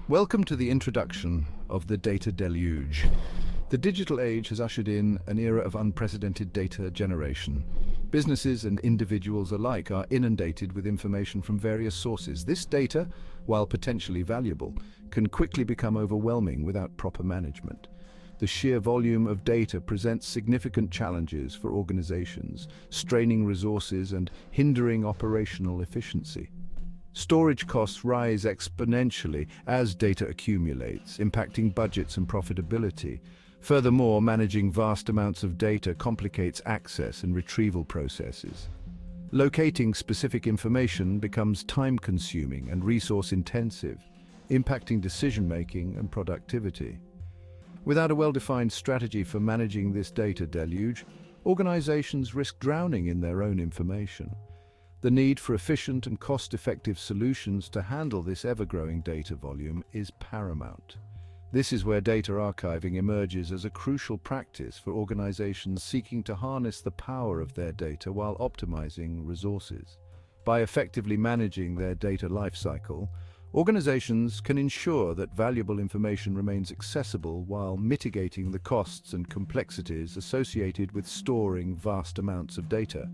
Welcome to the introduction of the data deluge. The digital age has ushered in an era of unprecedented data generation. Businesses and individuals alike are inundated with information from various sources. This data, while potentially valuable, can quickly become overwhelming without proper management. The sheer volume of data presents significant challenges for organizations, straining resources and hindering operational efficiency. Storage costs rise exponentially as data accumulates, impacting budgets and profitability. Furthermore, managing vast amounts of data complicates access and retrieval processes. Locating specific information becomes time-consuming and resource-intensive, impacting decision-making and productivity. Without a well-defined strategy for managing this data deluge, organizations risk drowning in their own information. The need for efficient and cost-effective solutions to handle this ever-growing data volume is paramount. This is where data archiving emerges as a crucial practice for organizations seeking to harness the power of their data while optimizing resources. By effectively managing their data lifecycle, organizations can ensure that valuable information remains accessible while mitigating the costs and complexities associated with storing vast amounts of data.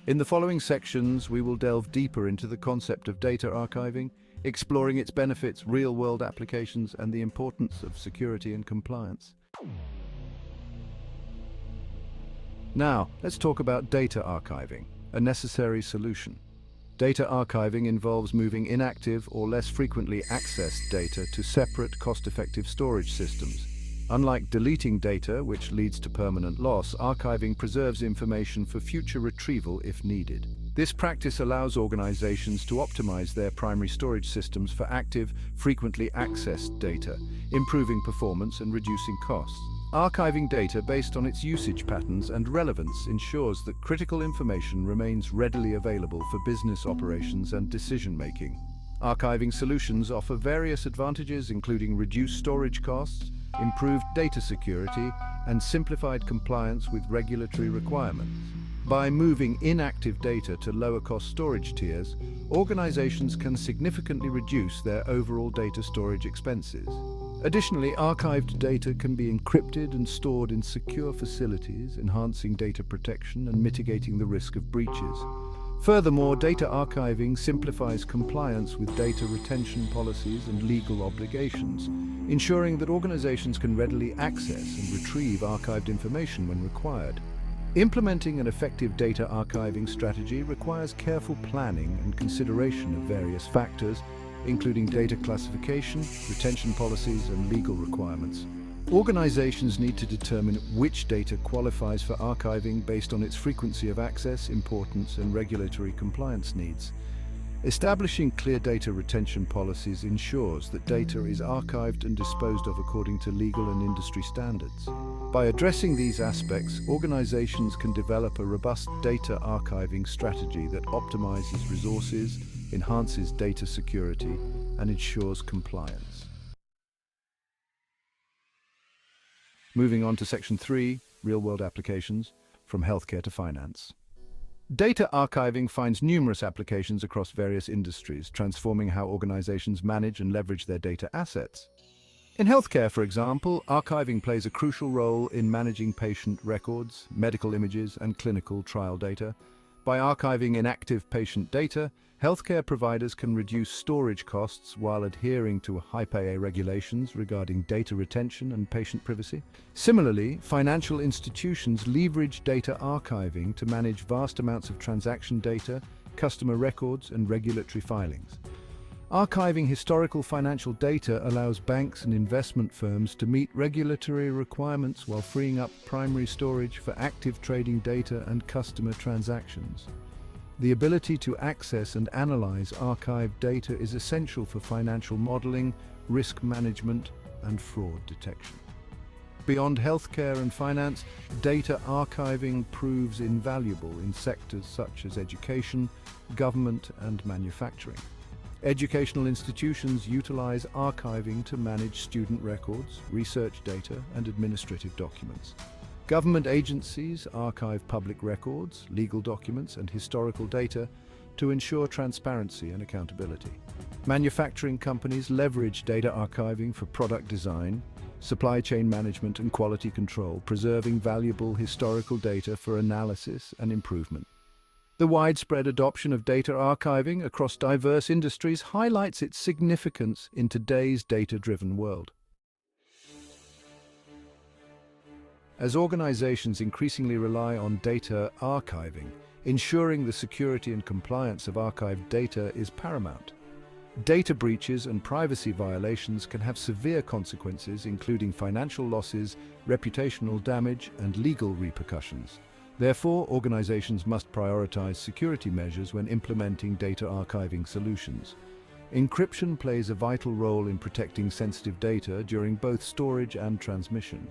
In the following sections, we will delve deeper into the concept of data archiving, exploring its benefits, real-world applications, and the importance of security and compliance. Now, let's talk about data archiving, a necessary solution. Data archiving involves moving inactive or less frequently accessed data to separate, cost-effective storage systems. Unlike deleting data, which leads to permanent loss, archiving preserves information for future retrieval if needed. This practice allows organizations to optimize their primary storage systems for active, frequently accessed data, improving performance and reducing costs. Archiving data based on its usage patterns and relevance ensures that critical information remains readily available for business operations and decision-making. Archiving solutions offer various advantages, including reduced storage costs, improved data security, and simplified compliance with regulatory requirements. By moving inactive data to lower-cost storage tiers, organizations can significantly reduce their overall data storage expenses. Additionally, archived data can be encrypted and stored in secure facilities, enhancing data protection and mitigating the risk of breaches. Furthermore, data archiving simplifies compliance with data retention policies and legal obligations, ensuring that organizations can readily access and retrieve archived information when required. Implementing an effective data archiving strategy requires careful planning and consideration of various factors, including data classification, retention policies, and legal requirements. Organizations need to determine which data qualifies for archiving based on its frequency of access, importance, and regulatory compliance needs. Establishing clear data retention policies ensures that data is archived and disposed of according to legal and industry standards. By addressing these aspects, organizations can develop a robust data archiving strategy that optimizes resources, enhances data security, and ensures compliance. Moving on to Section 3, Real-World Applications, from Healthcare to Finance. Data archiving finds numerous applications across various industries, transforming how organizations manage and leverage their data assets. In healthcare, for example, archiving plays a crucial role in managing patient records, medical images, and clinical trial data. By archiving inactive patient data, healthcare providers can reduce storage costs while adhering to HIPAA regulations regarding data retention and patient privacy. Similarly, financial institutions leverage data archiving to manage vast amounts of transaction data, customer records, and regulatory filings. Archiving historical financial data allows banks and investment firms to meet regulatory requirements while freeing up primary storage for active trading data and customer transactions. The ability to access and analyze archived data is essential for financial modeling, risk management, and fraud detection. Beyond healthcare and finance, data archiving proves invaluable in sectors such as education, government, and manufacturing. Educational institutions utilize archiving to manage student records, research data, and administrative documents. Government agencies archive public records, legal documents, and historical data to ensure transparency and accountability. Manufacturing companies leverage data archiving for product design, supply chain management and quality control, preserving valuable historical data for analysis and improvement. The widespread adoption of data archiving across diverse industries highlights its significance in today's data-driven world. As organizations increasingly rely on data archiving, ensuring the security and compliance of archived data is paramount. Data breaches and privacy violations can have severe consequences, including financial losses, reputational damage, and legal repercussions. Therefore, organizations must prioritize security measures when implementing data archiving solutions. Encryption plays a vital role in protecting sensitive data during both storage and transmission.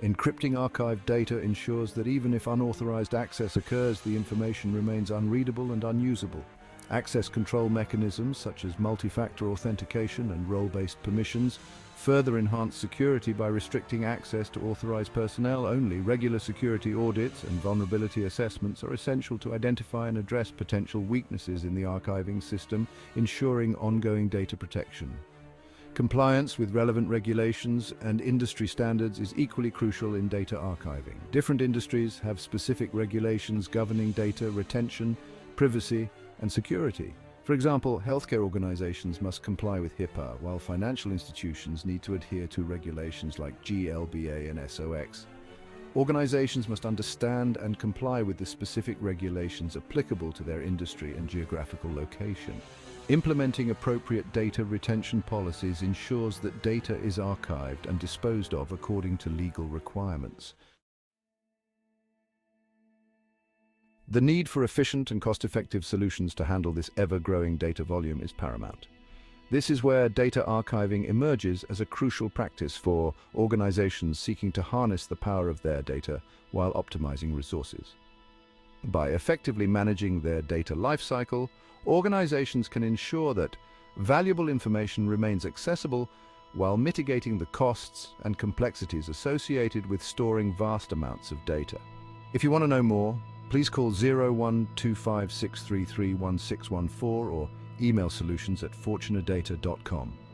Encrypting archived data ensures that even if unauthorized access occurs, the information remains unreadable and unusable. Access control mechanisms such as multi-factor authentication and role-based permissions further enhance security by restricting access to authorized personnel only. Regular security audits and vulnerability assessments are essential to identify and address potential weaknesses in the archiving system, ensuring ongoing data protection. Compliance with relevant regulations and industry standards is equally crucial in data archiving. Different industries have specific regulations governing data retention, privacy, and security. For example, healthcare organizations must comply with HIPAA, while financial institutions need to adhere to regulations like GLBA and SOX. Organizations must understand and comply with the specific regulations applicable to their industry and geographical location. Implementing appropriate data retention policies ensures that data is archived and disposed of according to legal requirements. The need for efficient and cost-effective solutions to handle this ever-growing data volume is paramount. This is where data archiving emerges as a crucial practice for organizations seeking to harness the power of their data while optimizing resources. By effectively managing their data lifecycle, organizations can ensure that valuable information remains accessible while mitigating the costs and complexities associated with storing vast amounts of data. If you want to know more, please call 012563311614 or email solutions@fortunadata.com.